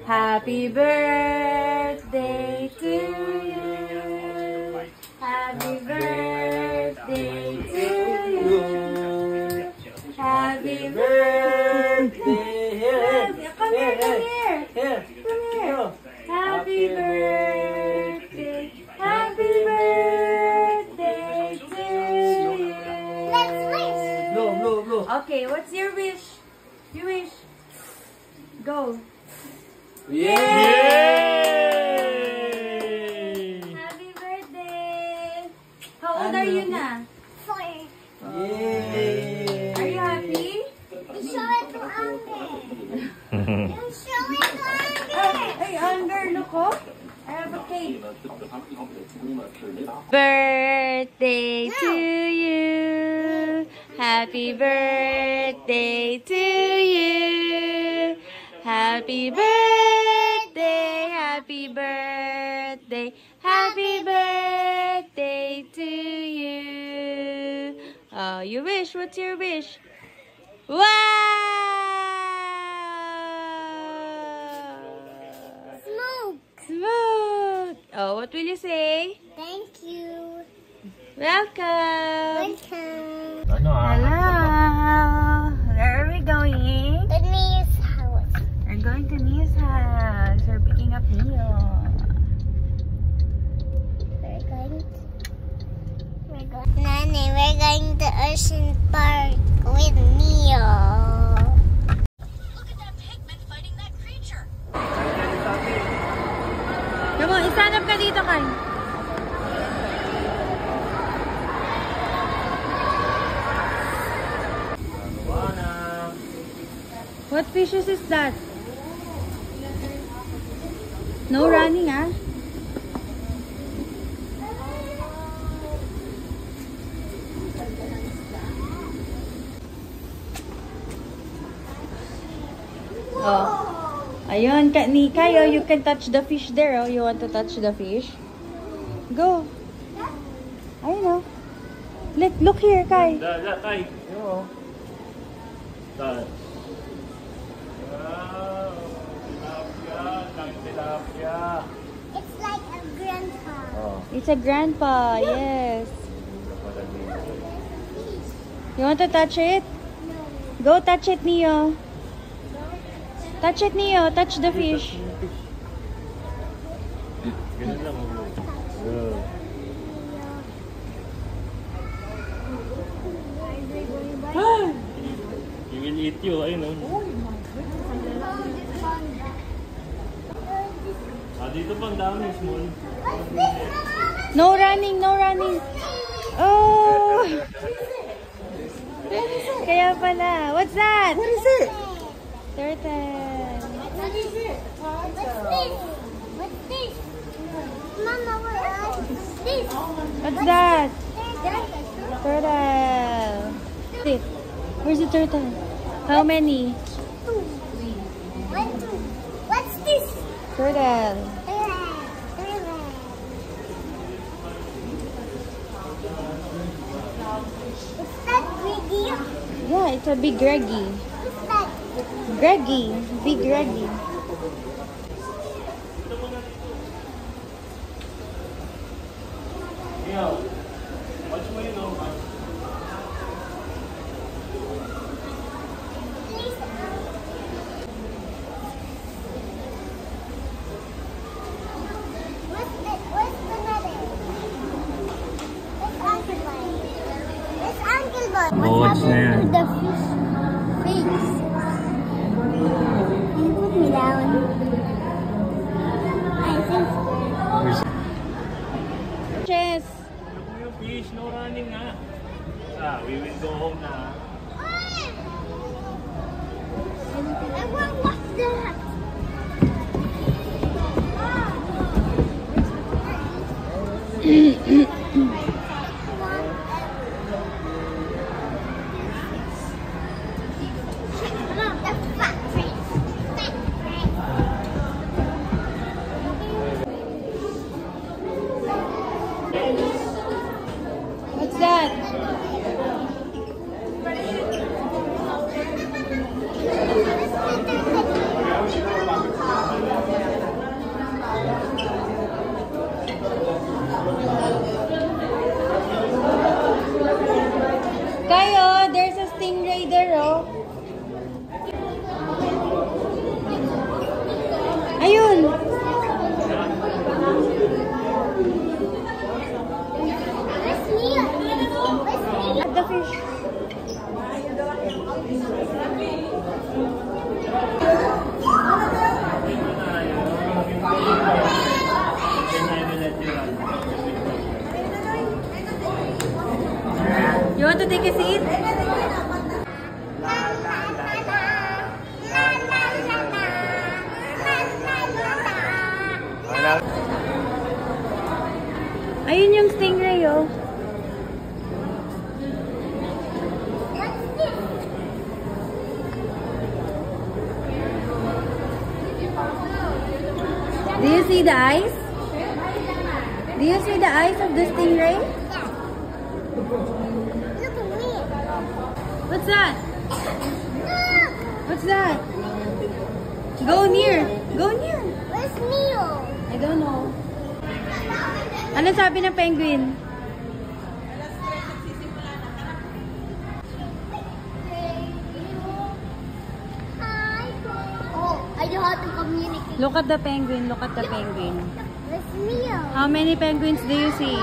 Happy birthday to you. Happy birthday to you. Happy birthday. Come here, come here. Come here. Happy birthday. Happy birthday to you. Let's wish. Blow. Okay, what's your wish? You wish. Go. Yay! Happy birthday! How old are you na? 4. Yay! Are you happy? You show it to Anger. You show it to Anger. Hey, Anger, look oh. I have a cake. Birthday to you. Happy birthday to you. Happy birthday, happy birthday, happy birthday to you. Oh, you wish? What's your wish? Wow! Smooth. Oh, what will you say? Thank you. Welcome. Welcome. Hello. Where are we going? The Mia's house. We're going to Nia's house. We're picking up Neo. Nanny, we're going to Ocean Park with Neo. Look at that pigman fighting that creature. Come on, stand up ka dito, Kai. What fishes is that? No running, ah. Oh. Ayun, ni Kayo, you can touch the fish there, oh. You want to touch the fish? Go. Ayun, oh. Look here, Kai. Kai. It's like a grandpa. It's a grandpa, yes. You want to touch it? Go touch it, Neo. Touch it, Neo. Touch the fish. He will eat you, ayun oh. Dito pang dami, small. No running, no running. Oh! Kaya pala. What's that? What is it? Turtle. What is it? What's this? What's this? Mama, what is this? What's that? Turtle. Turtle. Where's the turtle? How many? 2. 1, 2. What's this? Turtle. Is that Greggy? Yeah, it's a big Greggy. What's that? Greggy. Big Greggy. Watch mo yun oh. What's the mother? Where's Uncle Boy? Where's Uncle Boy? Oh, what's happened that? to the fish face? Can you put me down? I think. Chess. Yung fish, no running nga. We will go home na. I want to watch that. What's that? Let's take a seat? Ayun yung stingray, oh. Do you see the eyes? Do you see the eyes of the stingray? Look at me. What's that? What's that? Go near. Go near. Where's Neo? I don't know. Ano sabi ng penguin? Hi. Oh, I know how to communicate. Look at the penguin. Look at the penguin. Where's Neo? How many penguins do you see?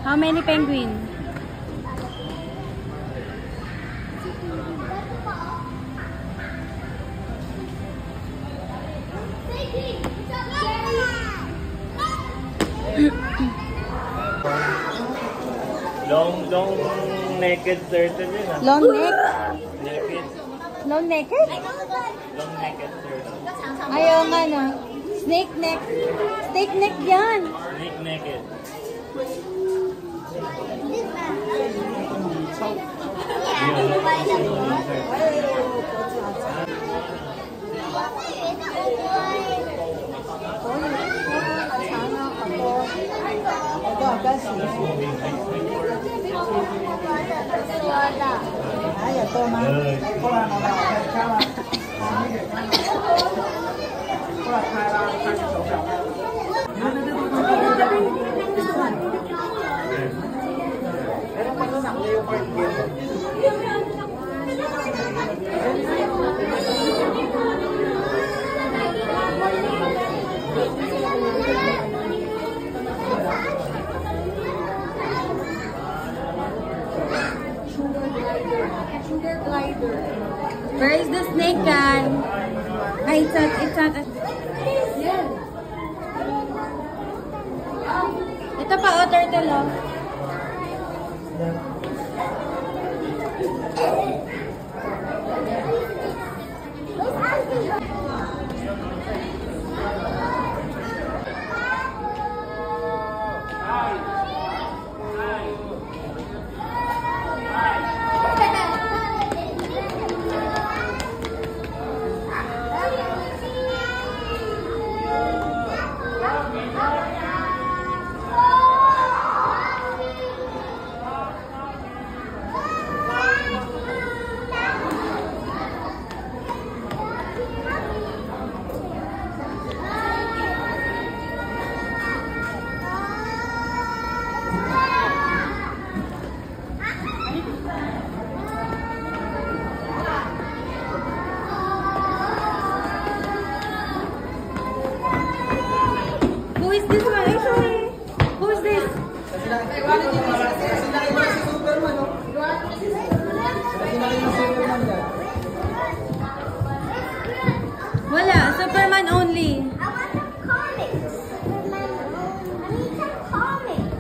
How many penguins? Long naked turtle yun ah. Long neck? Naked. Long necked? Long naked turtle. Ayaw nga na. Snake neck. Snake neck yan. Snake naked. Where is the snake guy? Ay, it's not. Ito pa, oh, turtle, oh. Who is this one? Ay, sorry. Who is this? Wala. Superman only. I want comics. I need some comics.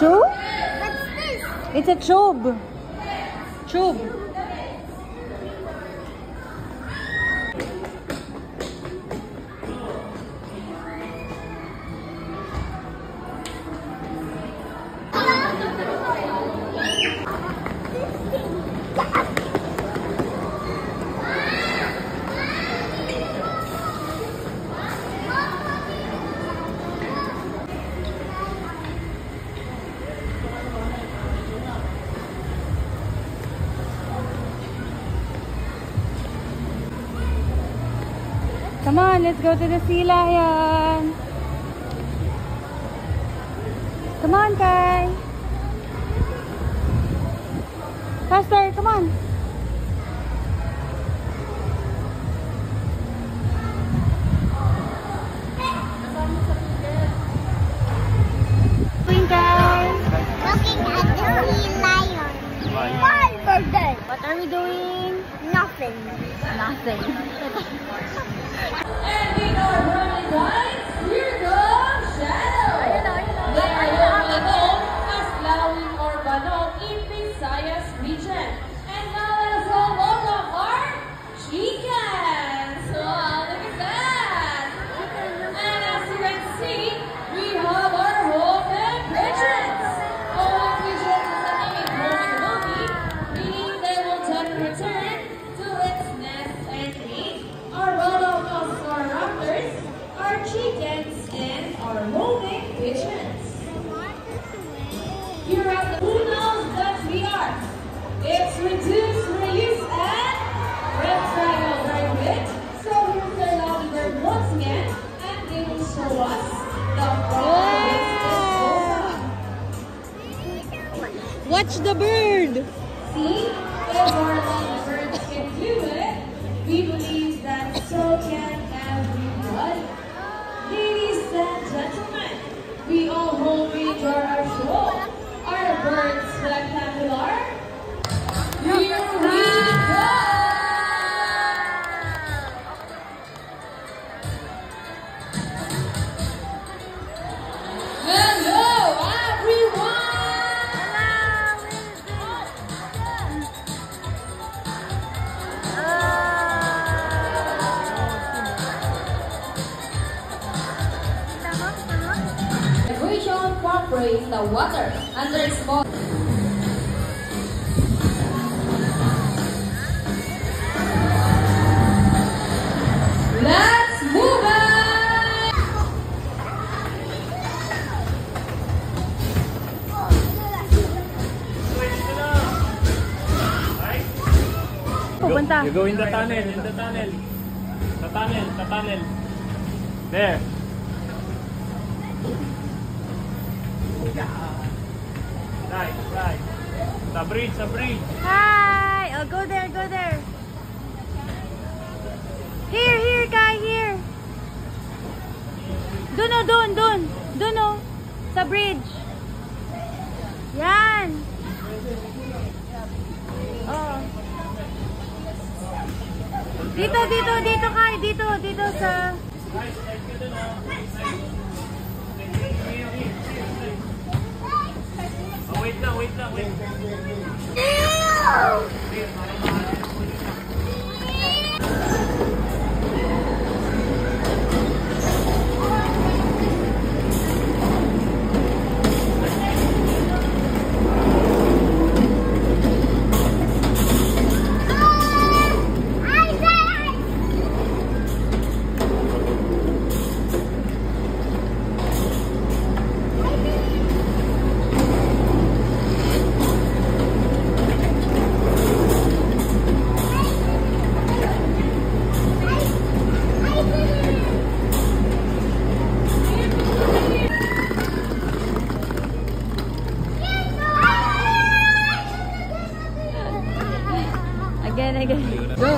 Tube? What's this? It's a tube. Tube. Come on, let's go to the sea lion. Come on, Kai. Faster, come on. Looking at the sea lion. What are we doing? Nothing. Nothing. And in our running lines, here comes Shadow. They are locally known as Lawin or Banong in Visayas region. And now let us all welcome our chickens. Wow, look at that. And as you can see, we have our homing pigeons. Homing pigeons is a name homing movie, meaning they will tend to return to its nest and eat. Our Rolocos or raptors, our chickens, and our homing pigeons. Here at the Who Knows That We Are. It's reduce, reuse, and recycle very good. So here's their lovely bird once again, and they will show us the process disposal. Watch the bird. See, if our lovely birds can do it, we believe that so can everybody. Ladies and gentlemen, we all hope you enjoy our show. Our birds spectacular. Here we go! Hello, everyone! The region incorporates the water under its body. Let's move it! Pupunta. You go in the tunnel, in the tunnel. The tunnel, the tunnel. There. Right, right. The bridge, the bridge. Hi! Oh, go there, go there. Here, Kai, here. Doon, oh, doon. Doon, oh. Sa bridge. Yan. Oh. Dito, Kai. Dito sa... Oh, wait lang. Again. Go.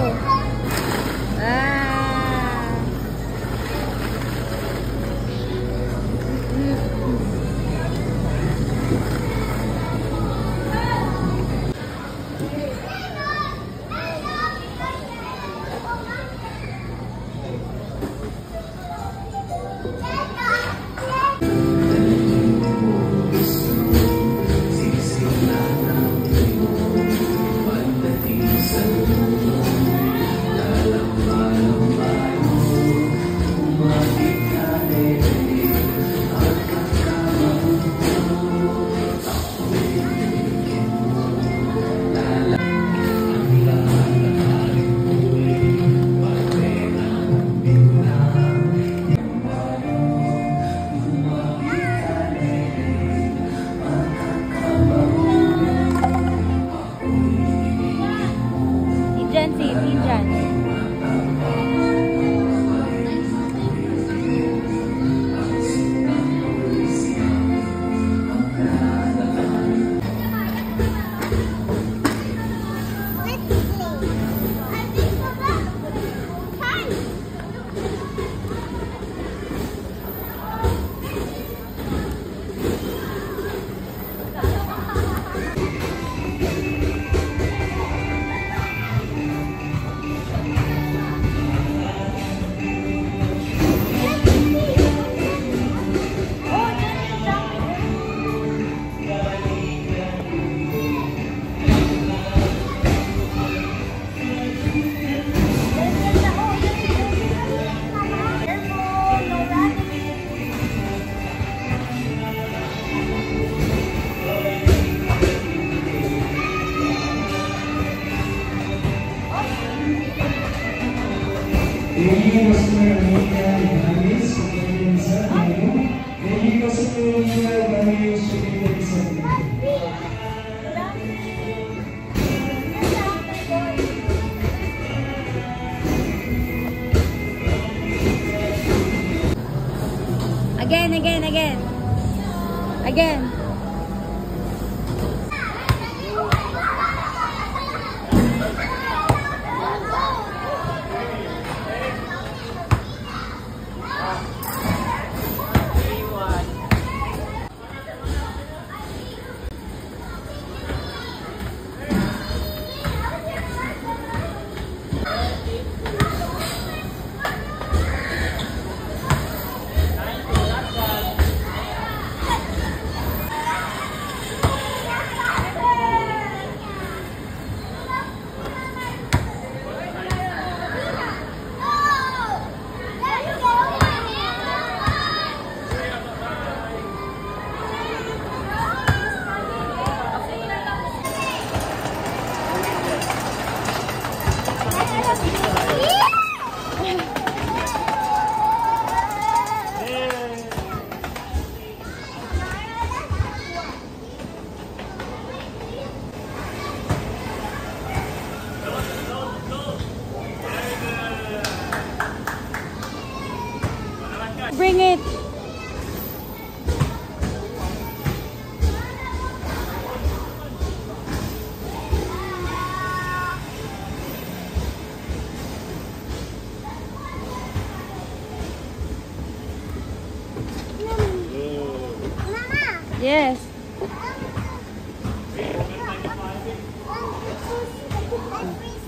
Again. Again. Bring it. Mama. Yes. I want to see the